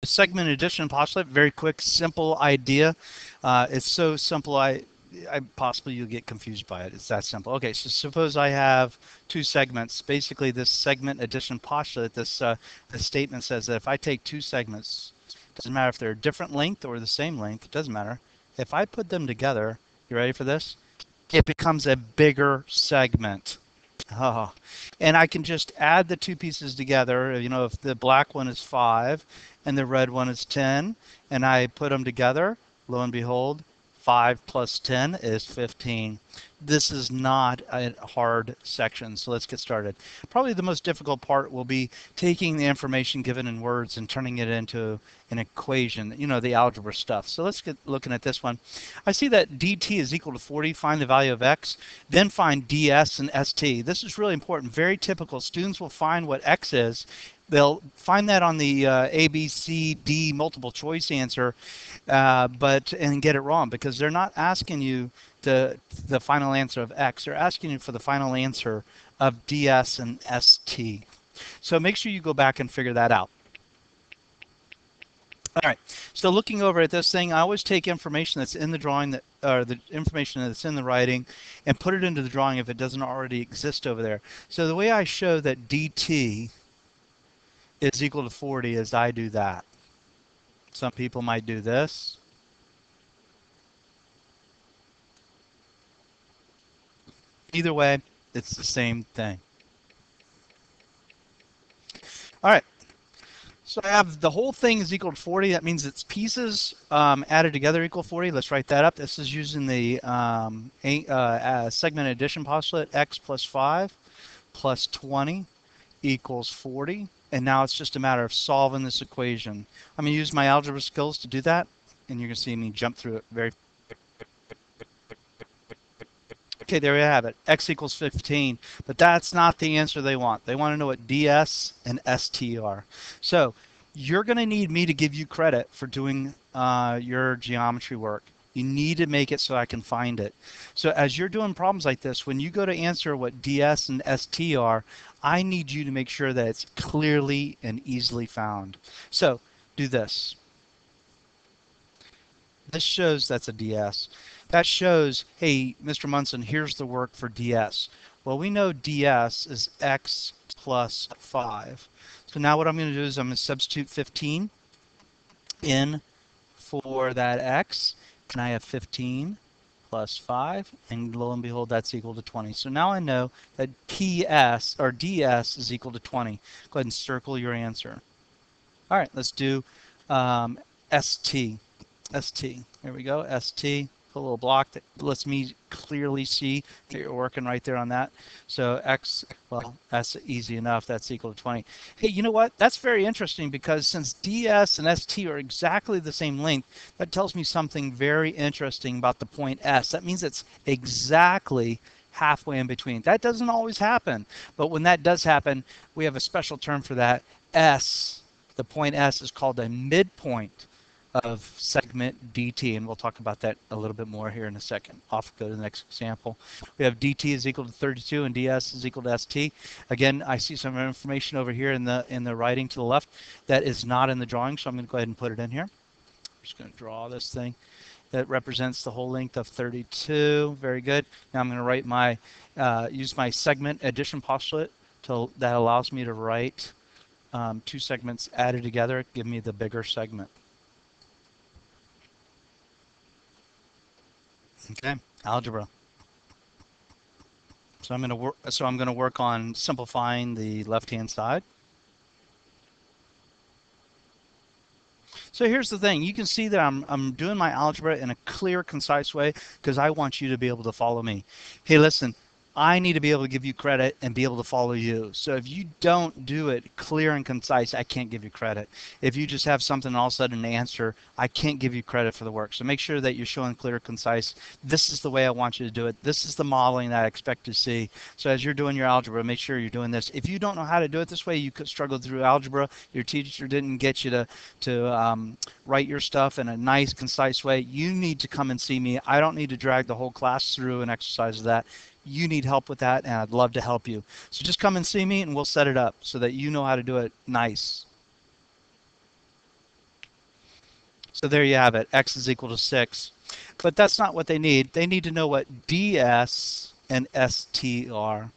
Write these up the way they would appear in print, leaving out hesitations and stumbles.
Segment addition postulate, very quick, simple idea. It's so simple, I possibly you'll get confused by it. It's that simple. Okay, so suppose I have two segments. Basically, this segment addition postulate, this statement says that if I take two segments, doesn't matter if they're a different length or the same length, it doesn't matter. If I put them together, you ready for this? It becomes a bigger segment. Oh, and I can just add the two pieces together. You know, if the black one is 5 and the red one is 10, and I put them together, lo and behold, 5 plus 10 is 15. This is not a hard section, so let's get started. Probably the most difficult part will be taking the information given in words and turning it into an equation, you know, the algebra stuff. So let's get looking at this one. I see that dt is equal to 40, find the value of x, then find ds and st. This is really important, very typical. Students will find what x is. They'll find that on the A, B, C, D multiple choice answer, and get it wrong because they're not asking you the final answer of x. They're asking you for the final answer of ds and st. So make sure you go back and figure that out. All right, so looking over at this thing, I always take information that's in the drawing, or the information that's in the writing, and put it into the drawing if it doesn't already exist over there. So the way I show that dt is equal to 40 is I do that. Some people might do this. Either way, it's the same thing. All right. So I have the whole thing is equal to 40. That means its pieces added together equal 40. Let's write that up. This is using the segment addition postulate. X plus 5 plus 20 equals 40. And now it's just a matter of solving this equation. I'm going to use my algebra skills to do that. And you're going to see me jump through it very. Okay, there we have it. X equals 15. But that's not the answer they want. They want to know what ds and st are. So you're going to need me to give you credit for doing your geometry work. You need to make it so I can find it. So as you're doing problems like this, when you go to answer what ds and st are, I need you to make sure that it's clearly and easily found. So do this. This shows that's a ds. That shows, hey, Mr. Munson, here's the work for ds. Well, we know ds is x plus 5. So now what I'm going to do is I'm going to substitute 15 in for that x, and I have 15 plus 5, and lo and behold, that's equal to 20. So now I know that ps, or ds, is equal to 20. Go ahead and circle your answer. All right, let's do st. st. Here we go, st. Put a little block that lets me clearly see that you're working right there on that. So x, well, that's easy enough. That's equal to 20. Hey, you know what? That's very interesting because since ds and st are exactly the same length, that tells me something very interesting about the point s. That means it's exactly halfway in between. That doesn't always happen, but when that does happen, we have a special term for that. S, the point s, is called a midpoint of segment dt, and we'll talk about that a little bit more here in a second. Off go to the next example. We have dt is equal to 32 and ds is equal to st. Again, I see some information over here in the writing to the left that is not in the drawing, so I'm going to go ahead and put it in here. I'm just going to draw this thing that represents the whole length of 32. Very good. Now I'm going to write my use my segment addition postulate that allows me to write two segments added together, give me the bigger segment. Okay, algebra. So I'm going to work on simplifying the left-hand side. So here's the thing. You can see that I'm doing my algebra in a clear, concise way because I want you to be able to follow me. Hey, listen, I need to be able to give you credit and be able to follow you. So if you don't do it clear and concise, I can't give you credit. If you just have something all of a sudden an answer, I can't give you credit for the work. So make sure that you're showing clear, concise. This is the way I want you to do it. This is the modeling that I expect to see. So as you're doing your algebra, make sure you're doing this. If you don't know how to do it this way, you could struggle through algebra. Your teacher didn't get you to write your stuff in a nice, concise way. You need to come and see me. I don't need to drag the whole class through an exercise of that. You need help with that, and I'd love to help you. So just come and see me, and we'll set it up so that you know how to do it nice. So there you have it. X is equal to 6. But that's not what they need. They need to know what ds and st are.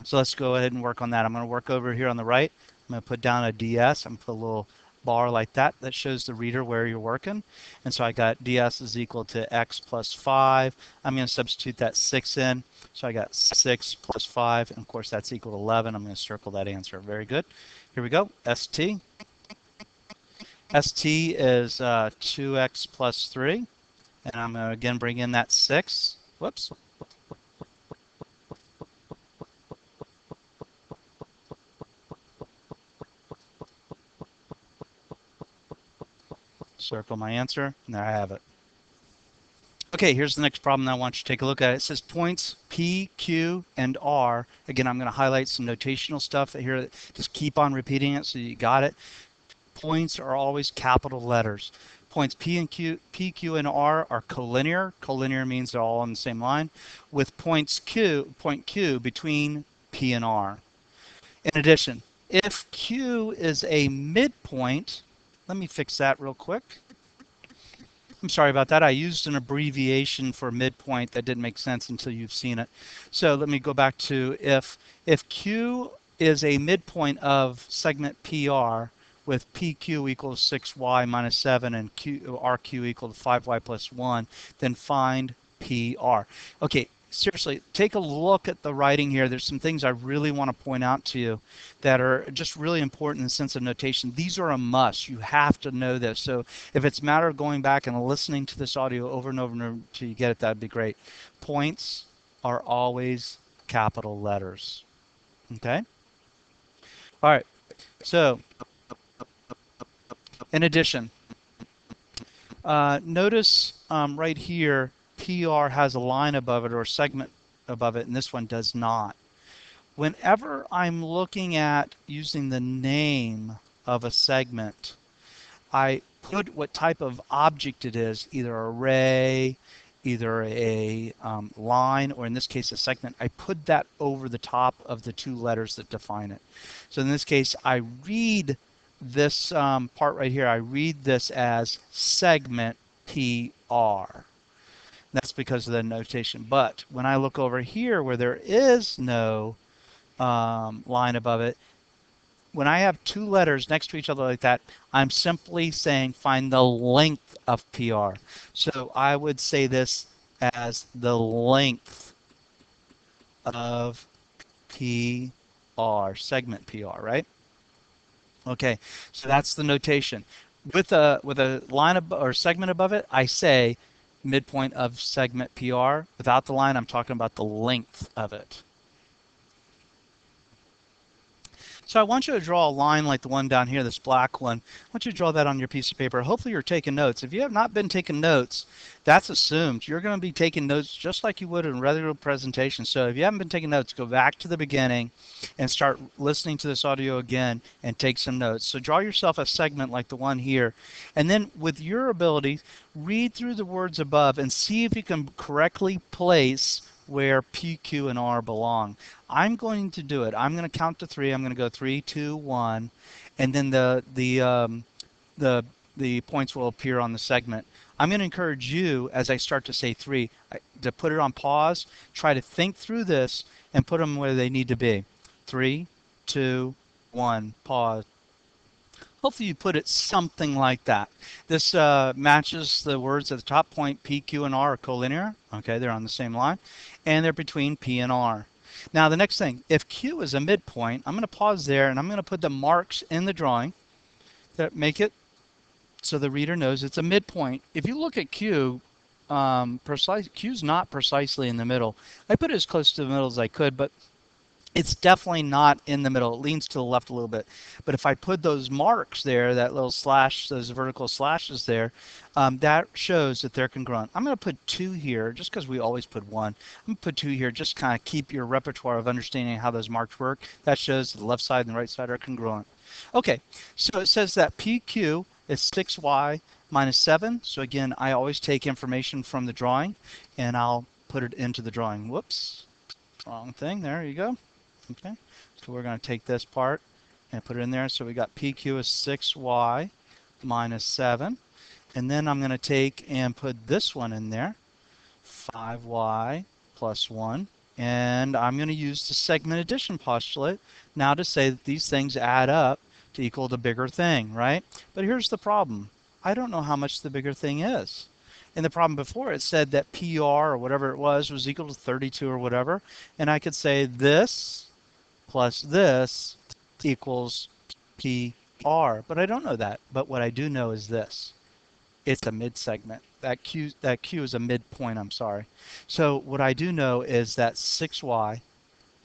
So let's go ahead and work on that. I'm going to work over here on the right. I'm going to put down a ds. I'm going to put a little bar like that. That shows the reader where you're working. And so I got ds is equal to x plus 5. I'm going to substitute that 6 in. So I got 6 plus 5. And of course, that's equal to 11. I'm going to circle that answer. Very good. Here we go. st. st is 2x plus 3. And I'm going to again bring in that 6. Whoops. Circle my answer, and there I have it. Okay, here's the next problem that I want you to take a look at. It says points P, Q, and R. Again, I'm going to highlight some notational stuff here. Just keep on repeating it so you got it. Points are always capital letters. Points P, Q, and R are collinear. Collinear means they're all on the same line. With point Q between P and R. In addition, if Q is a midpoint, let me fix that real quick. I'm sorry about that. I used an abbreviation for midpoint that didn't make sense until you've seen it. So let me go back to if Q is a midpoint of segment PR with PQ equals 6y minus 7 and RQ equal to 5y plus 1, then find PR. Okay, seriously, take a look at the writing here. There's some things I really want to point out to you that are just really important in the sense of notation. These are a must. You have to know this. So if it's a matter of going back and listening to this audio over and over and over until you get it, that'd be great. Points are always capital letters. Okay? All right. So in addition, notice right here, PR has a line above it or a segment above it, and this one does not. Whenever I'm looking at using the name of a segment, I put what type of object it is, either array, either a line, or in this case a segment. I put that over the top of the two letters that define it. So in this case, I read this part right here, I read this as segment PR. That's because of the notation. But when I look over here where there is no line above it, when I have two letters next to each other like that, I'm simply saying find the length of PR. So I would say this as the length of PR, segment PR, right? Okay, so that's the notation. With a line or segment above it, I say midpoint of segment PR. Without the line, I'm talking about the length of it. So I want you to draw a line like the one down here, this black one. I want you to draw that on your piece of paper. Hopefully you're taking notes. If you have not been taking notes, that's assumed. You're going to be taking notes just like you would in a regular presentation. So if you haven't been taking notes, go back to the beginning and start listening to this audio again and take some notes. So draw yourself a segment like the one here. And then with your ability, read through the words above and see if you can correctly place where P, Q, and R belong. I'm going to do it. I'm going to count to 3. I'm going to go 3, 2, 1, and then the points will appear on the segment. I'm going to encourage you as I start to say 3 to put it on pause. Try to think through this and put them where they need to be. 3, 2, 1. Pause. Hopefully you put it something like that. This matches the words at the top. Point P, Q, and R are collinear. Okay, they're on the same line. And they're between P and R. Now the next thing, if Q is a midpoint, I'm going to pause there and I'm going to put the marks in the drawing that make it so the reader knows it's a midpoint. If you look at Q, Q's not precisely in the middle. I put it as close to the middle as I could, but it's definitely not in the middle. It leans to the left a little bit. But if I put those marks there, that little slash, those vertical slashes there, that shows that they're congruent. I'm going to put 2 here just because we always put 1. I'm going to put 2 here just kind of keep your repertoire of understanding how those marks work. That shows the left side and the right side are congruent. Okay, so it says that PQ is 6y minus 7. So again, I always take information from the drawing and I'll put it into the drawing. Whoops, wrong thing. There you go. Okay, so we're going to take this part and put it in there. So we got PQ is 6y minus 7. And then I'm going to take and put this one in there, 5y plus 1. And I'm going to use the segment addition postulate now to say that these things add up to equal the bigger thing, right? But here's the problem. I don't know how much the bigger thing is. In the problem before, it said that PR or whatever it was equal to 32 or whatever. And I could say this plus this equals PR. But I don't know that. But what I do know is this. It's a mid segment. That Q is a midpoint, I'm sorry. So what I do know is that 6y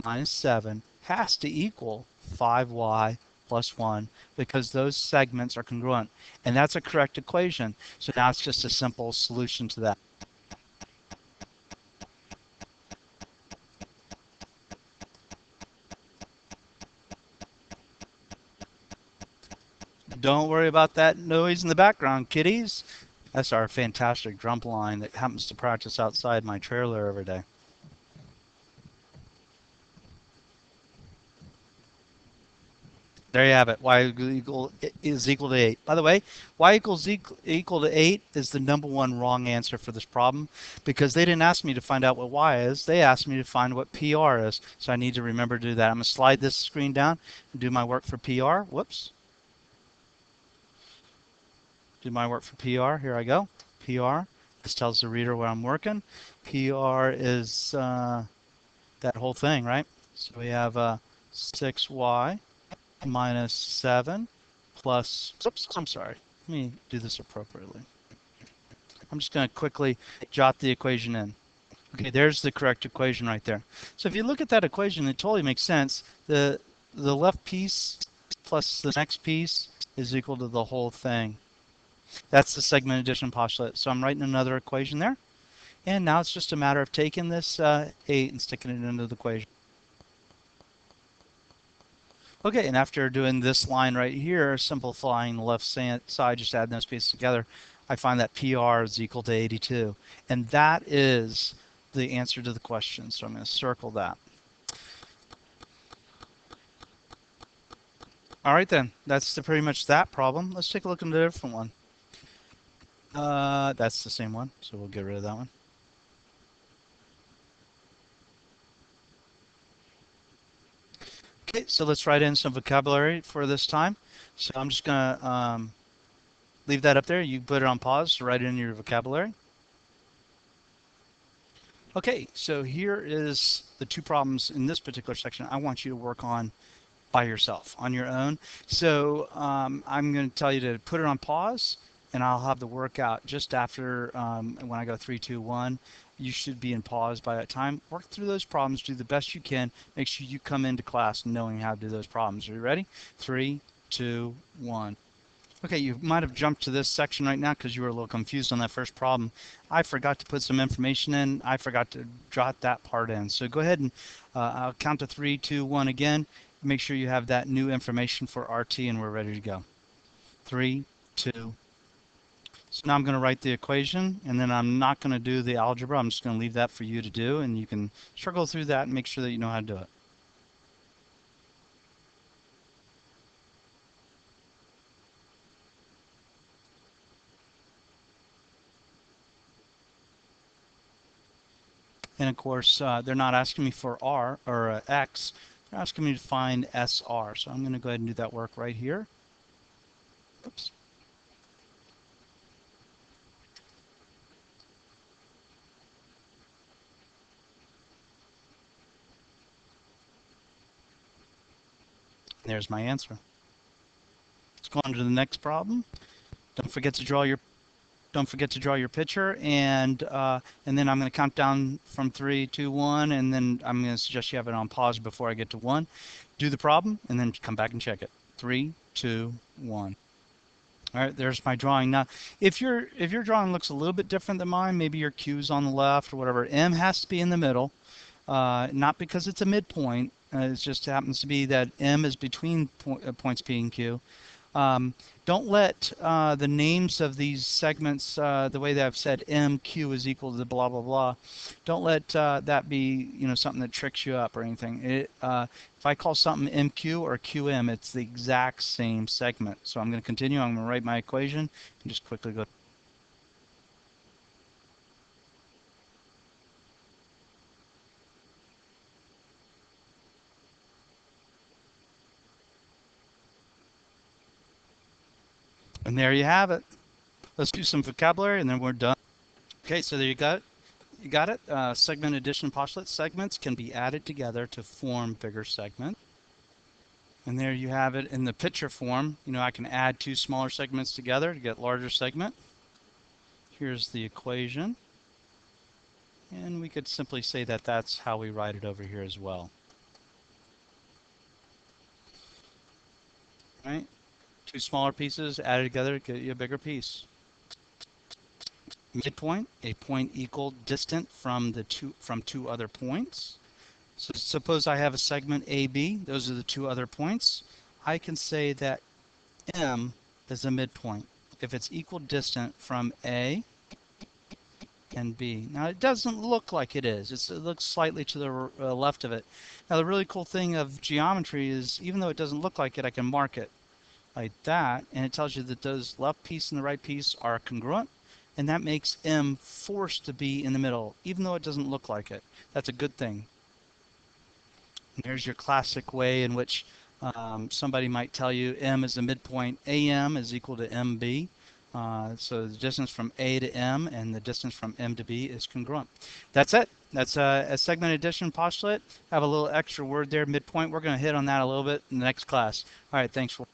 minus 7 has to equal 5y plus 1 because those segments are congruent. And that's a correct equation. So now it's just a simple solution to that. Don't worry about that noise in the background, kiddies. That's our fantastic drum line that happens to practice outside my trailer every day. There you have it. Is equal to 8. By the way, y equal to 8 is the number one wrong answer for this problem because they didn't ask me to find out what y is. They asked me to find what PR is. So I need to remember to do that. I'm going to slide this screen down and do my work for PR. Whoops. Do my work for PR. Here I go. PR. This tells the reader where I'm working. PR is that whole thing, right? So we have 6y minus 7 plus, oops, I'm sorry. Let me do this appropriately. I'm just going to quickly jot the equation in. Okay, there's the correct equation right there. So if you look at that equation, it totally makes sense. The left piece plus the next piece is equal to the whole thing. That's the segment addition postulate. So I'm writing another equation there. And now it's just a matter of taking this 8 and sticking it into the equation. Okay, and after doing this line right here, simplifying the left side, just adding those pieces together, I find that PR is equal to 82. And that is the answer to the question. So I'm going to circle that. All right, then. That's pretty much that problem. Let's take a look at a different one. That's the same one, so we'll get rid of that one. Okay, so let's write in some vocabulary for this time. So I'm just going to leave that up there. You put it on pause to write in your vocabulary. Okay, so here is the two problems in this particular section I want you to work on by yourself, on your own. So I'm going to tell you to put it on pause, and I'll have the workout just after when I go 3, 2, 1. You should be in pause by that time. Work through those problems, do the best you can. Make sure you come into class knowing how to do those problems. Are you ready? 3, 2, 1. Okay, you might have jumped to this section right now because you were a little confused on that first problem. I forgot to put some information in. I forgot to jot that part in. So go ahead and I'll count to 3, 2, 1 again. Make sure you have that new information for RT and we're ready to go. 3, 2. So now I'm going to write the equation and then I'm not going to do the algebra. I'm just going to leave that for you to do and you can struggle through that and make sure that you know how to do it. And of course, they're not asking me for R or X. They're asking me to find SR. So I'm going to go ahead and do that work right here. Oops. There's my answer. Let's go on to the next problem. Don't forget to draw your picture, and then I'm going to count down from 3, 2, 1, and then I'm going to suggest you have it on pause before I get to 1. Do the problem, and then come back and check it. 3, 2, 1. All right, there's my drawing. Now, if your drawing looks a little bit different than mine, maybe your Q's on the left or whatever, M has to be in the middle, not because it's a midpoint. It just happens to be that M is between points P and Q. Don't let the names of these segments, the way that I've said MQ is equal to the blah, blah, blah, don't let that be, something that tricks you up or anything. If I call something MQ or QM, it's the exact same segment. So I'm going to continue. I'm going to write my equation and just quickly go. And there you have it. Let's do some vocabulary and then we're done. Okay, so there you got it. You got it. Segment addition postulate. Segments can be added together to form bigger segments. And there you have it in the picture form. You know, I can add two smaller segments together to get larger segment. Here's the equation. And we could simply say that that's how we write it over here as well. Right? Two smaller pieces added together to get you a bigger piece. Midpoint, a point equal distant from two other points. So suppose I have a segment AB, those are the two other points. I can say that M is a midpoint if it's equal distant from A and B. Now it doesn't look like it is. It looks slightly to the left of it. Now the really cool thing of geometry is even though it doesn't look like it, I can mark it like that, and it tells you that those left piece and the right piece are congruent, and that makes M forced to be in the middle, even though it doesn't look like it. That's a good thing. And here's your classic way in which somebody might tell you M is the midpoint. AM is equal to MB. So the distance from A to M and the distance from M to B is congruent. That's it. That's a segment addition postulate. Have a little extra word there, midpoint. We're going to hit on that a little bit in the next class. All right, thanks for